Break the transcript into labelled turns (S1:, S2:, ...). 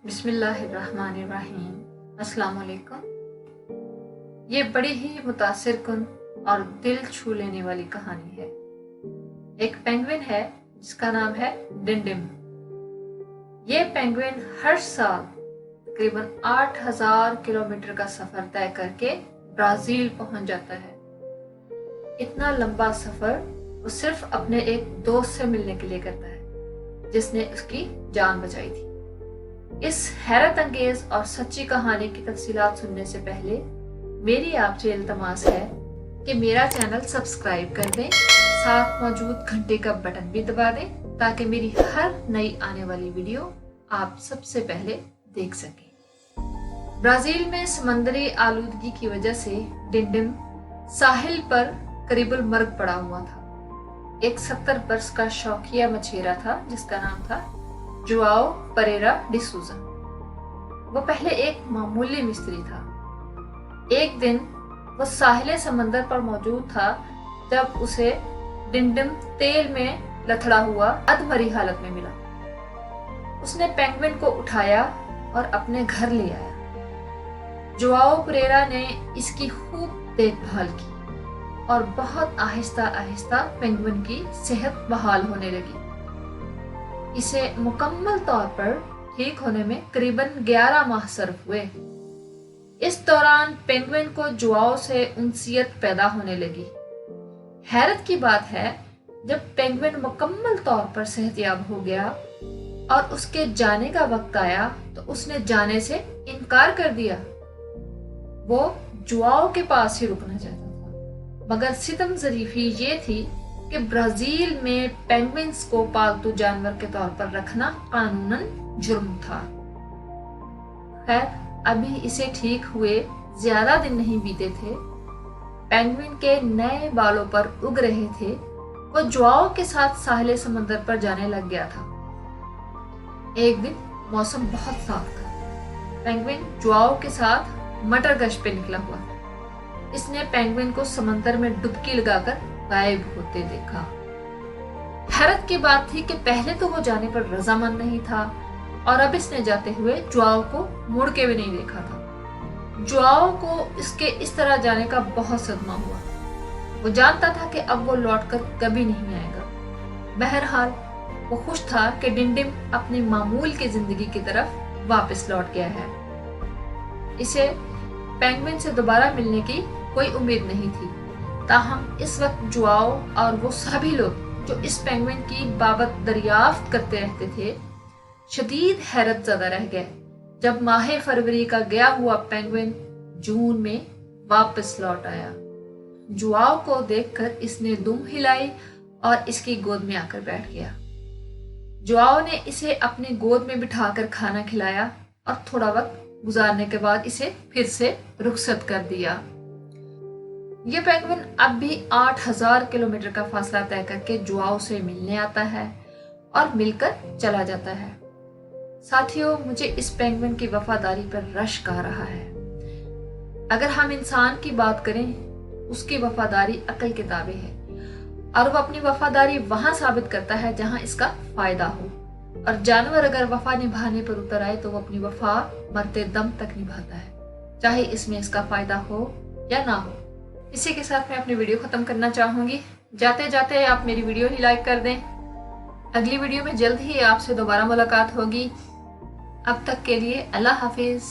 S1: बिस्मिल्लाहिर्रहमानिर्रहीम। अस्सलाम वालेकुम। ये बड़ी ही मुतासिर कुन और दिल छू लेने वाली कहानी है। एक पेंगुइन है जिसका नाम है डिंडिम। ये पेंगुइन हर साल तकरीबन 8000 किलोमीटर का सफर तय करके ब्राजील पहुंच जाता है। इतना लंबा सफर वो सिर्फ अपने एक दोस्त से मिलने के लिए करता है जिसने उसकी जान बचाई थी। इस हैरत अंगेज और सच्ची कहानी की तफसीलात सुनने से पहले मेरी आपसे इल्तमास है कि मेरा चैनल सब्सक्राइब कर दें, साथ मौजूद घंटे का बटन भी दबा दें ताकि मेरी हर नई आने वाली वीडियो आप सबसे पहले देख सकें। ब्राजील में समंदरी आलूदगी की वजह से डिंडिम साहिल पर करीबल मर्ग पड़ा हुआ था। एक 70 वर्ष का शौकिया मछेरा था जिसका नाम था जुआओ परेरा डी सूजा। वो पहले एक मामूली मिस्त्री था। एक दिन वो साहिले समंदर पर मौजूद था जब उसे डिंडिम तेल में लथड़ा हुआ अधमरी हालत में मिला। उसने पेंगुइन को उठाया और अपने घर ले आया। जुआओ परेरा ने इसकी खूब देखभाल की और बहुत आहिस्ता आहिस्ता पेंगुइन की सेहत बहाल होने लगी। इसे मुकम्मल तौर पर ठीक होने में करीबन 11 माह सर्फ हुए। इस दौरान पेंगुइन को जुआओ से उनसियत पैदा होने लगी। हैरत की बात है, जब पेंगुइन मुकम्मल तौर पर सेहतयाब हो गया और उसके जाने का वक्त आया तो उसने जाने से इनकार कर दिया। वो जुआओ के पास ही रुकना चाहता था, मगर सितम ज़रीफी ये थी कि ब्राजील में पेंगुइन्स को पालतू जानवर के तौर पर रखना कानूनन जुर्म था। खैर, अभी इसे ठीक हुए ज्यादा दिन नहीं बीते थे। पेंगुइन के नए बालों पर उग रहे थे। वो जुआओ के साथ साहिले समंदर पर जाने लग गया था। एक दिन मौसम बहुत साफ था। पेंगुइन जुआओ के साथ मटर गश्त पे निकला हुआ था। इसने पेंगुइन को समंदर में डुबकी लगाकर गायब होते देखा। हैरत की बात थी कि पहले तो वो जाने पर रजामंद नहीं था और अब इसने जाते हुए जुआओ को मुड़ के भी नहीं देखा था। जुआओ को इसके इस तरह जाने का बहुत सदमा हुआ। वो जानता था कि अब वो लौटकर कभी नहीं आएगा। बहरहाल वो खुश था कि डिंडिम अपनी मामूल की जिंदगी की तरफ वापस लौट गया है। इसे पेंगुइन से दोबारा मिलने की कोई उम्मीद नहीं थी। ताहम इस वक्त जुआओ और वो सभी लोग जो इस पेंगुइन की बाबत दरियाफ्त करते रहते थे शदीद हैरत ज़दा रह गए जब माह फरवरी का गया हुआ पेंगुइन जून में वापस लौट आया। जुआओ को देखकर इसने दुम हिलाई और इसकी गोद में आकर बैठ गया। जुआओ ने इसे अपनी गोद में बिठाकर खाना खिलाया और थोड़ा वक्त गुजारने के बाद इसे फिर से रुखसत कर दिया। ये पेंगुइन अब भी 8000 किलोमीटर का फासला तय करके जुआओ से मिलने आता है और मिलकर चला जाता है। साथियों, मुझे इस पेंगुइन की वफादारी पर रश्क आ रहा है। अगर हम इंसान की बात करें, उसकी वफादारी अक्ल के ताबे है और वो अपनी वफादारी वहां साबित करता है जहां इसका फायदा हो। और जानवर अगर वफा निभाने पर उतर आए तो वो अपनी वफा मरते दम तक निभाता है, चाहे इसमें इसका फायदा हो या ना हो। इसी के साथ मैं अपनी वीडियो खत्म करना चाहूंगी। जाते जाते आप मेरी वीडियो ही लाइक कर दें। अगली वीडियो में जल्द ही आपसे दोबारा मुलाकात होगी। अब तक के लिए अल्लाह हाफिज।